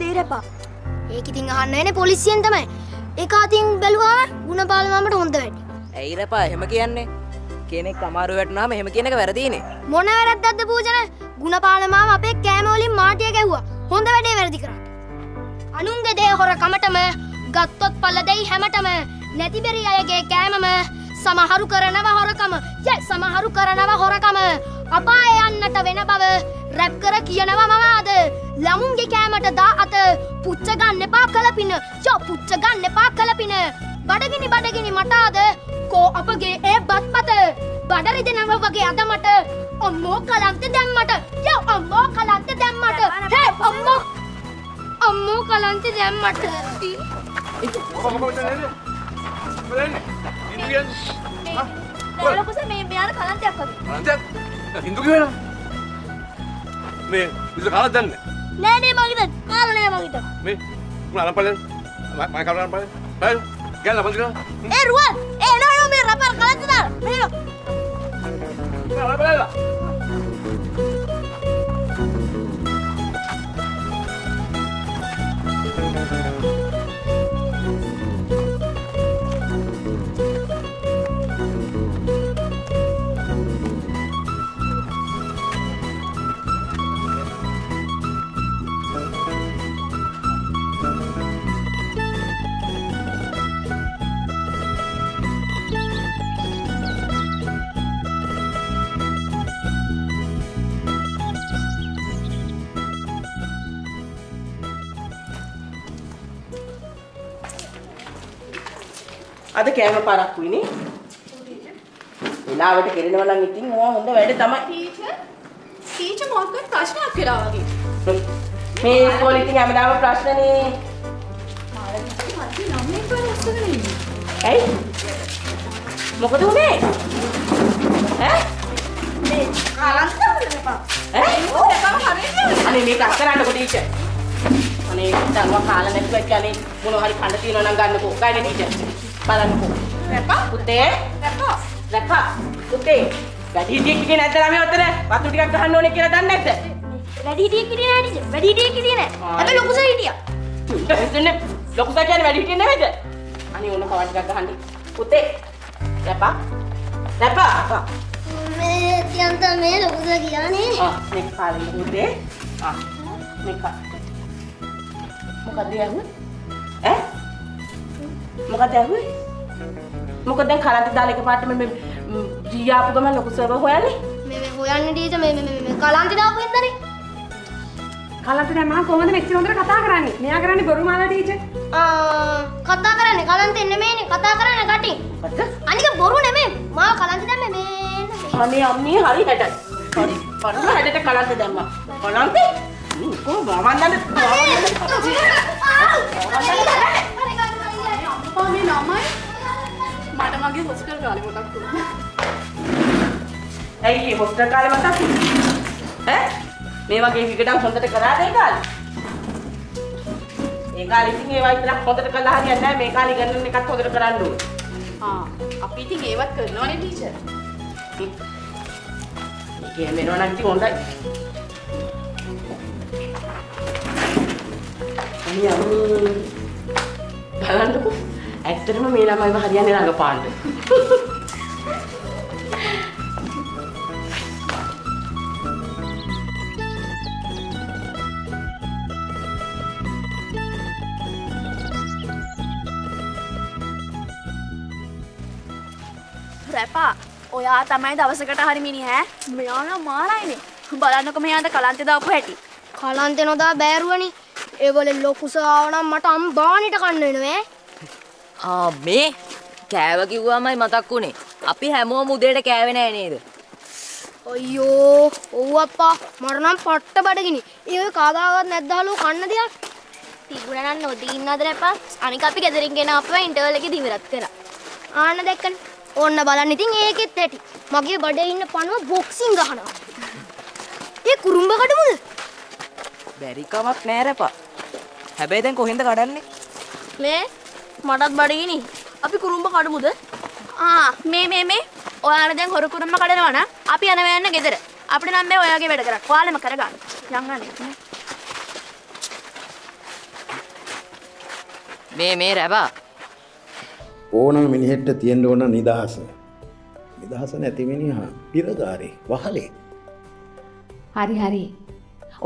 දේ රැපා. ඒක ඉතින් අහන්න වෙන්නේ පොලිසියෙන් තමයි. ඒක අතින් බැලුවාම ගුණපාල මාමට හොඳ වැඩි. ඇයි රපා එහෙම කියන්නේ? කෙනෙක් අමාරු වැටුනහම එහෙම කියන එක වැරදීනේ. මොන වැරද්දක්ද පූජන? ගුණපාල මාම අපේ කෑම වලින් මාටිය ගැහුවා. හොඳ වැඩේ වැරදි කරා. අනුන්ගේ දේ හොරකමටම ගත්තොත් පල්ල දෙයි හැමතෙම නැති බැරි අයගේ කෑමම සමහරු කරනවා හොරකම. සමහරු කරනවා හොරකම. අපාය යන්නට වෙන බව රැප් කර කියනවා මමද. ළමුන්ගේ කෑමට දා අත පුච්ච ගන්න එපා කලපින. පුච්ච ගන්න එපා කලපින. බඩගිනි මට ආද කෝ අපගේ ඒ බත්පත බඩරි දෙනව වගේ අද මට අම්මෝ කලන්ත දැම්මට. අම්මෝ කලන්ත දැම්මට. අම්මෝ කලන්ත දැම්මට. ලොකුස මේ මෙයාට කලන්තයක් වගේ. හින්දු කියනවා. මේ විස කාලා දන්නේ. නෑ මගේ කාලා නෑ මගේ. මේ මුල අරපලෙන් මම කාලා අරපලෙන්. බෑ. ගෑලා පන්ති කරා. ඒ රුවන් නෝ මේ රපර් කලන්ත දාලා. මෙහෙම. අරපලෙන්. අද කෑම පාරක්කුයිනේ. වෙලාවට කෙරෙනවා නම් ඉතින් ඕවා හොඳ වැඩ තමයි. ටීචර් මොකක්ද ප්‍රශ්නයක් කියලා වගේ. මේ ඉස්කෝලේ ඉතින් හැමදාම ප්‍රශ්නනේ. ඇයි? මොකද උනේ? මේ කලන්තද එපා. ඕක එපා හරියන්නේ. අනේ මේක අක්කරන්නකො ටීචර්. අනේ දරුවා කාලා නැතුව කියන්නේ මොනවා හරි කන්න තියනවා නම් ගන්නකෝ. ගයිනේ ටීචර්. බලන්නකෝ. රැපා පුතේ. රැපා පුතේ. වැඩි හිටියෙක් හිටියේ නැද්ද ළමයි ඔතන? වතු ටිකක් ගහන්න ඕනේ කියලා දන්නේ නැද්ද? වැඩි හිටියෙක් හිටියේ නෑ ටීචර්. වැඩි හිටියෙක් හිටියේ නෑ. හැබැයි ලොකුසා හිටියා. එතන ලොකුසා කියන්නේ වැඩි හිටියේ නෙමෙයිද? අනේ ඕන කවා ටිකක් ගහන්න. පුතේ. රැපා. මේ තියන්ත මේ ලොකුසා කියන්නේ. මේක කාලේ පුතේ. මේක. මොකද යන්නේ? මොකද ඇහුවේ? මොකද දැන් කරන්ත දාලා එකපාරට මේ ජීයාපු ගම ලොකු සර්වර් හොයන්නේ? මේ හොයන්නේ ටීචර් මේ කලන්ති දාපු ඉඳනේ. කලන්ත දැන් මම කොහොමද මෙච්චර හොඳට කතා කරන්නේ? මෙයා කරන්නේ බොරු මාලා ටීචර්. කතා කරන්නේ කලන්තෙන් නෙමෙයිනේ කතා කරන්නේ කටින්. මොකද? අනික බොරු නෙමෙයි. මම කලන්ති දැම්මේ මේ. අනේ අම්මේ හරි හැටයි. හරි. පරණ හැඩට කලන්ත දැම්මා. කලන්තේ? කොහොමද මම දන්නේ? අනේ ළමයි මට මගේ හොස්ටල් කාලේ මතක් වුණා. ඇයි හොස්ටල් කාලේ මතක් වුණේ? මේ වගේ විකටම් හොඳට කරාද ඒ කාලේ? ඒ කාලේ ඉතින් ඒවා විතරක් හොඳට කළා හරියන්නේ නැහැ. මේ කාලේ ගණන් එකත් හොඳට කරන්න ඕනේ. අපි ඉතින් ඒවත් කරනවනේ ටීචර්. ඒකේ මෙන්න නම් ඉතින් හොඳයි. අනියා බලන්නකෝ. ඇත්තටම මේ ළමයිව හරියන්නේ රඟපාන්න. රැපා ඔයා තමයි දවසකට හරි මිනිහා. මෙයා නම් මාරයිනේ. බලන්නකො මෙයාට කලන්තේ දාපු හැටි. කලන්තේ නොදා බෑරුවනේ. ඒ වල ලොකුසා ආවනම් මට අම්බානිට කන්න වෙනවා. මේ කෑව කිව්වමයි මතක් වුනේ. අපි හැමෝම උදේට කෑවේ නෑ නේද? අයියෝ ඔව් අප්පා මට නම් පට්ට බඩගිනි. ඒ කාදාවත් නැද්දාලෝ කන්න දෙයක්. තිබුණා නම් නොදීන්නද රැපා. අනික අපි ගෙදරින් ගෙන අපව ඉන්ටර්වල් එකේ දිවිරත් කරා. ආන්න දැක්කනේ. ඕන්න බලන්න ඉතින් ඒකෙත් ඇති. මගේ බඩේ ඉන්න පණුව බොක්සින් ගහනවා. ඒ කුරුම්බ කඩමුද? බැරි කමක් නෑ රපා. හැබැයි දැන් කොහෙන්ද කඩන්නේ? මේ මටත් බඩගිනි. අපි කුරුම්බ කඩමුද? මේ ඔයාලා දැන් හොර කුරුම්බ කඩනවා නම් අපි යනවා යන්න ගෙදර. අපිට නම් මේ ඔයාගේ වැඩ කරන්න. ඔයාලම කරගන්න. යන්න මේ රැබා ඕනම මිනිහෙට තියෙන්න ඕන නිදහස. නිදහස නැති මිනිහා පිරගාරේ වහලේ. හරි.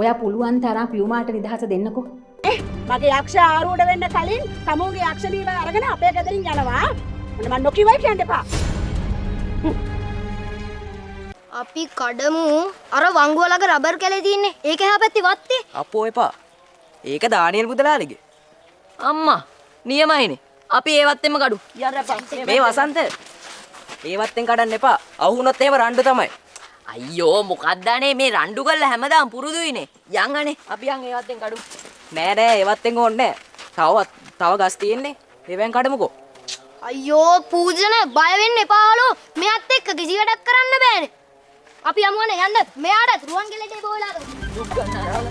ඔයා පුළුවන් තරම් පියුමාට නිදහස දෙන්නකෝ. මගේ යක්ෂ ආරූඪ වෙන්න කලින් තමුන්ගේ යක්ෂ දීම අරගෙන අපේ ගෙදරින් යනවා. මම නොකියවයි කියන්න එපා. අපි කඩමු අර වංගුව ළඟ රබර් කැලේ තියෙන්නේ. ඒක එහා පැත්තේ වත්තේ. අපෝ එපා. ඒක දානියල් පුදලාලිගේ. අම්මා නියමයිනේ. අපි ඒවත් එම කඩු. මේ වසන්ත ඒවත් කඩන්න එපා. අවුනොත් එහෙම රණ්ඩු තමයි. අයියෝ මොකක්දනේ මේ රණ්ඩු කරලා හැමදාම පුරුදුයිනේ. යන් අනේ අපි යන් ඒවත් කඩු. නෑ ඒවත් ඕනේ නෑ. තව ගස් තියෙන්නේ. ඒවෙන් කඩමුකෝ. අයියෝ පූජන බය වෙන්න එපාලෝ. මෙයත් එක්ක කිසි වැඩක් කරන්න බෑනේ. අපි යමුවනේ යන්න. මෙයාට රුවන් ගෙලේ බෝලා දුක් ගන්න.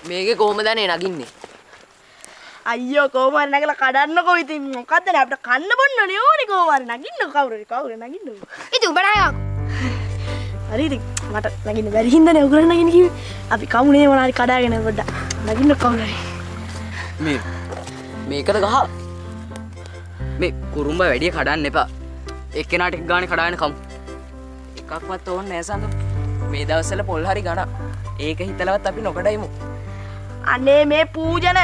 මේකේ කොහමදනේ නගින්නේ? අයියෝ කොහොම හරි නැගලා කඩන්නකෝ ඉතින් මොකද්ද නේ අපිට කන්න බොන්නනේ ඕනේ කොහොම හරි නගින්නකෝ කවුරු නගින්නකෝ ඉතින් උඹ නෑ හරි ඉතින් මට නගින්න බැරි හින්දානේ උගලට නගින්න කිව්වේ අපි කවුනේ මොනාරි කඩාගෙන පොඩ්ඩක් නගින්න කවුරු හරි මේකද ගහ මේ කුරුම්බ වැඩි කඩන්න එපා එක්කෙනාට එක ගානේ කඩාගෙන කමු එකක්වත් ඕනේ නෑ සඳු මේ දවස්වල පොල් හරි ගණ ඒක හිතලවත් අපි නොකඩයිමු අනේ මේ පූජන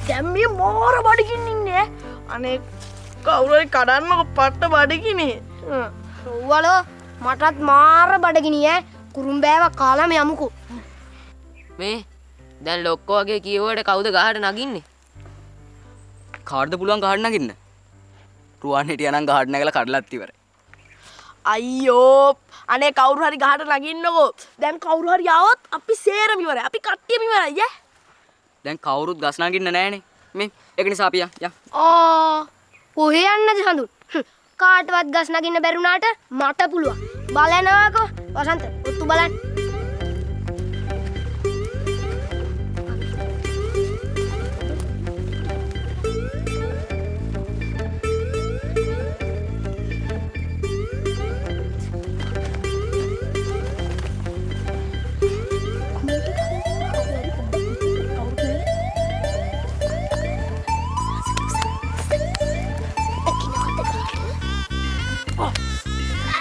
දැන් මේ මෝර බඩගින්න ඉන්නේ අනේ කවුරු හරි කඩන්නකො පට්ට බඩගිනේ ඔව්වලෝ මටත් මාර බඩගිනි ඈ කුරුම්බෑව කාලම යමුකෝ මේ දැන් ලොක්කෝ වගේ කියුවට කවුද ගහට නගින්නේ කාටද පුළුවන් ගහට නගින්න රුවන් හිටියා නම් ගහට නැගලා කඩලත් ඉවරයි අයියෝ අනේ කවුරු හරි ගහට නගින්නකෝ දැන් කවුරු හරි ආවොත් අපි සේරම ඉවරයි අපි කට්ටියම ඉවරයි ඈ දැන් කවුරුත් ගස් නගින්න නැහනේ මේ ඒක නිසා අපි යන් කොහේ යන්නද හඳුන් කාටවත් ගස් නගින්න බැරි වුණාට මට පුළුවන් බලනවාකෝ වසන්ත ඔත්තු බලන්න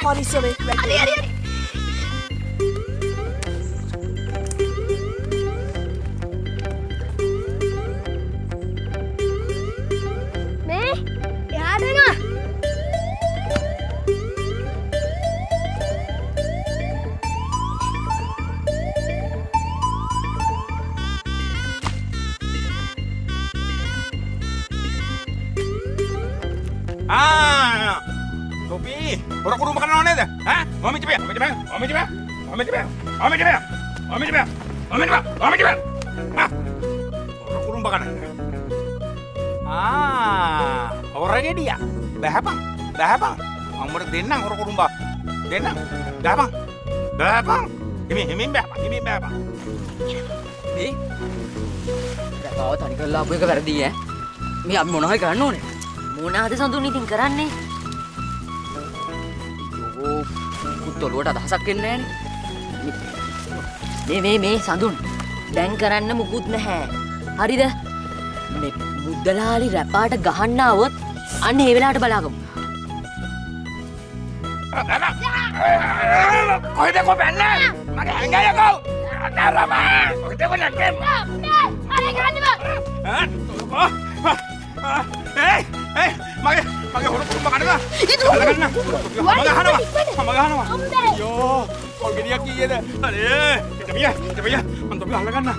පරිස්සමෙන් හරි මේ එයාට එනවා Topi, orang kudu makan naon eta? Hah? Mami cepet. Hah? Orang kudu makan. Orangnya dia. Dah bang. Amur denang orang kudu mbak. Denang. Dah bang. Ini bang. මේ රැකාව තනි කරලා ආපු එක වැරදි ඈ මේ අපි මොනවා හරි කරන්න ඕනේ මොනවාද සඳුන් ඉතින් කරන්නේ යෝ කුත්තලුවට අදහසක් එන්නේ නෑනේ මේ සඳුන් දැන් කරන්න මුකුත් නැහැ හරිද මේ බුද්ධලාලි රැපාට ගහන්න આવොත් අන්න ඒ වෙලාවට බලාගමු කොහෙද කොපන්නේ මගේ ඇඟ යකෝ අතරම කොහෙද කොනක්කේ අර ගන්න බා මගේ හොරු කුරුම්බ කඩලා මම ගහනවා අයියෝ කොල් ගෙඩියක් කීයේද අනේ පිටිය මම තොපි අහලා ගන්න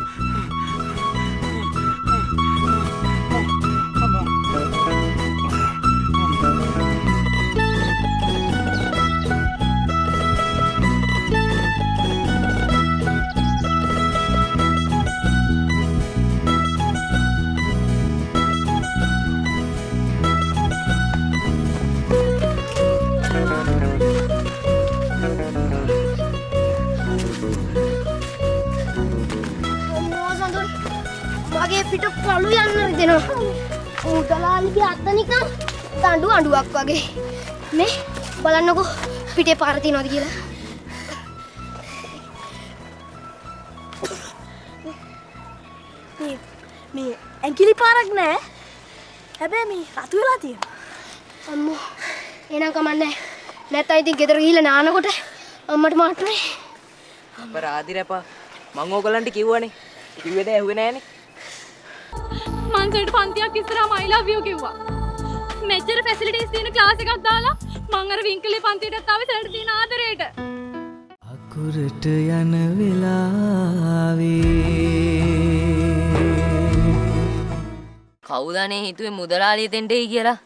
අපිට පළු යන්න දෙනවා. මුදලාලිගේ අත නිකන් දඬු අඬුවක් වගේ. මේ බලන්නකෝ පිටේ පාර තියනවාද කියලා. මේ ඇඟිලි පාරක් නෑ. හැබැයි මේ රතු වෙලා තියෙනවා. අම්මෝ එනං කමන්නේ. නැත්නම් ඉතින් ගෙදර ගිහිල්ලා නානකොට අම්මට මාට්ටුනේ. අපරාධි රැපා. මං ඕගලන්ට කිව්වනේ. කිව්වේද ඇහුවේ නෑනේ. මං සර්ට පන්තියක් ඉස්සරහම I love you කිව්වා. මෙච්චර ෆැසිලිටිස් තියෙන ක්ලාස් එකක් දාලා මං අර වින්කලේ පන්තියටත් ආවේ සර්ට තියෙන ආදරේට. අකුරට යන වෙලාවේ කවුදනේ හිතුවේ මුදලාලිය දෙන්නයි කියලා?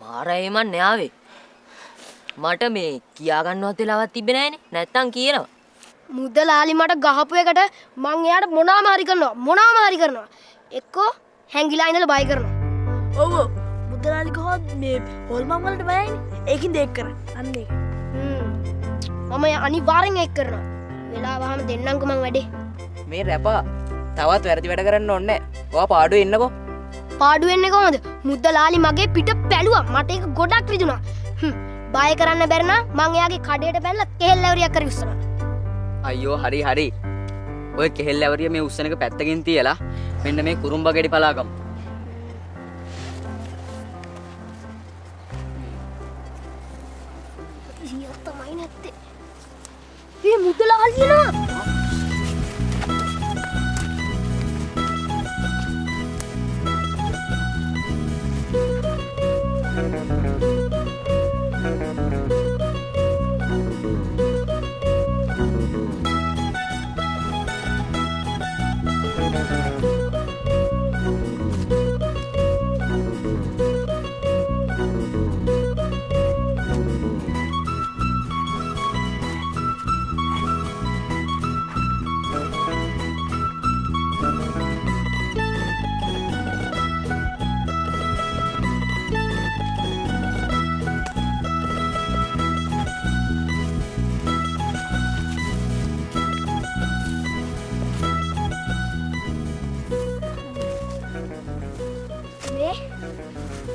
මාරයි මන් න්යාවේ. මට මේ කියා ගන්නවත් වෙලාවක් තිබ්බේ නෑනේ. නැත්තම් කියනවා. මුදලාලි මට ගහපු එකට මං එයාට මොනවාම හරි කරනවා. එක්කෝ හැංගිලා ඉඳලා බය කරනවා. ඔව් මුදලාලි කොහොමද මේ හොල්මන් වලට බයයිනේ. ඒකින් දෙයක් කරන්නේ. අන්න ඒක. මම අනිවාර්යෙන් ඒක කරනවා. වෙලාවහම දෙන්නම්කෝ මං වැඩේ. මේ රැපා තවත් වැරදි වැඩ කරන්න ඕනේ නෑ. ඔයා පාඩුවේ ඉන්නකෝ. පාඩු වෙන්නේ කොහොමද? මුදලාලි මගේ පිට පැලුවා. මට ඒක ගොඩක් රිදුනා. බය කරන්න බැරි නම් මං එයාගේ කඩේට බැලලා කෙහෙල් ඇවරියක් කරි උස්සනවා. අයියෝ හරි ඔය කෙහෙල් ඇවරිය මේ උස්සන එක පැත්තකින් තියලා මෙන්න මේ කුරුම්බ ගෙඩි පලාගමු. ඉතින් තමයි නැත්තේ. මේ මුදලාලි නා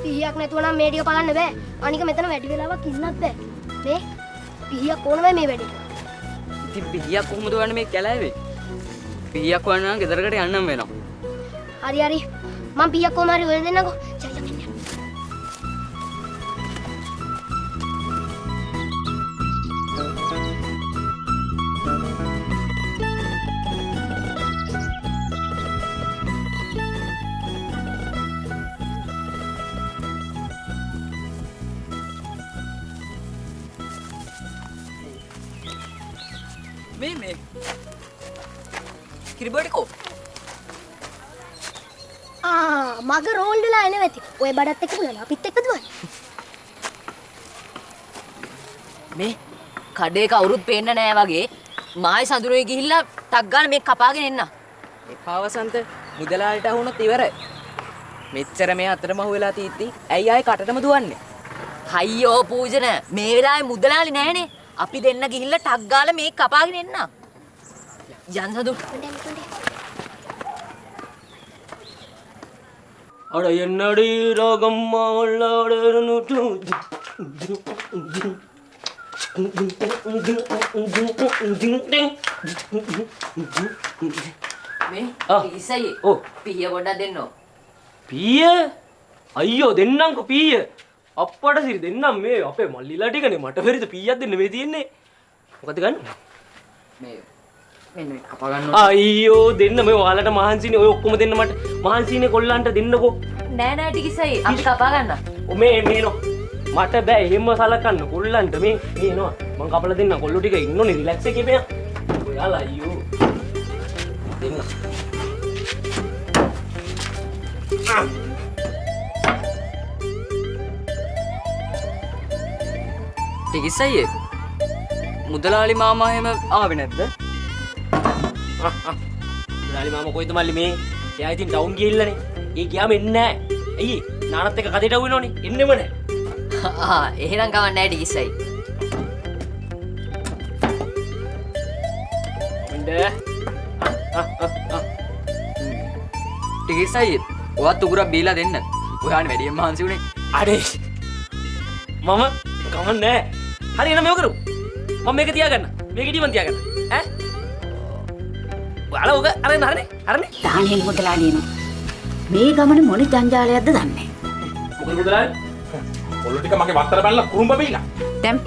පිහියක් නැතුව නම් මේ ටික බලන්න බෑ. අනික මෙතන වැඩි වෙලාවක් ඉන්නත් බෑ. මේ පිහියක් ඕන වෙයි මේ වැඩේට. ඉතින් පිහියක් කොහොමද වන්නේ මේ කැලෑවේ? පිහියක් වන්න නම් ගෙදරකට යන්නම් වෙනවා. හරි. මම පිහියක් කොහම හරි හොයලා දෙන්නකෝ. චල්. මේ කිරිබඩකෝ මග රෝල් වෙලා එන වෙති. ඔය බඩත් එක්ක බුණා අපිත් එක්ක දුවන්නේ. මේ කඩේ කවුරුත් පේන්න නෑ වගේ මායි සඳුරේ ගිහිල්ලා ටක් ගාලා මේ කපාගෙන එන්න. එපා වසන්ත මුදලාලට අහුනොත් ඉවරයි. මෙච්චර මේ අතරමහුව වෙලා තීත්ති ඇයි ආයේ කටටම දුවන්නේ? අයියෝ පූජන මේ වෙලාවේ මුදලාලි නෑනේ. අපි දෙන්න ගිහිල්ලා ටක් ගාලා මේ කපාගෙන එන්න. යන් සඳු. අර එන්නඩි රාගම්ම ඔල්ලාඩරනුතු මේ ඉසයි පිහිය පොඩ්ඩක් දෙන්නෝ. පීය අයියෝ දෙන්නම්කෝ පීය අප්පට සිරි දෙන්නම් මේ අපේ මල්ලිලා ටිකනේ මට පෙරිත පීයක් දෙන්න මේ තියෙන්නේ. මොකද ගන්න? මේ මෙන්න කපා ගන්න. අයියෝ දෙන්න මේ ඔයාලට මහන්සිනේ ඔය ඔක්කොම දෙන්න මට මහන්සිනේ කොල්ලන්ට දෙන්නකෝ. නෑ ටිකසයි අපි කපා ගන්න. මේනෝ මට බෑ එහෙම සලකන්න කොල්ලන්ට මේ එනවා මං කපලා දෙන්න කොල්ලෝ ටික ඉන්නෝනේ රිලැක්ස් එකේ මෙයා. ඔයාලා අයියෝ දෙන්න. ටිකිස්සයි මුදලාලි මාමා එහෙම ආවේ නැද්ද? මුදලාලි මාමා කොයිද මල්ලි මේ? එයා ඉතින් ඩවුන් ගිහිල්ලානේ. ඒ ගියාම එන්නේ නැහැ. ඇයි? නානත් එක්ක කඩේට આવුනෝනේ. එන්නෙම නැහැ. එහෙනම් කවන්නේ නැහැ ටිකිස්සයි. ටිකිස්සයි ඔයත් උගුරක් බීලා දෙන්න. ඔයානේ වැඩියෙන් මහන්සි උනේ. අඩේ මම කමන්නේ හරි එන මේක කරු මම මේක තියාගන්න මේක ඉදි මන් තියාගන්න ඈ ඔයාලා ඔක අරගෙන හරනේ දානියෙල් මුදලාලියනෝ මේ ගමන මොන ජංජාලයක්ද දන්නේ මොකද මුදලාලි ඔල්ලෝ ටික මගේ වත්තර බැලලා කුරුම්බ බීලා දැන්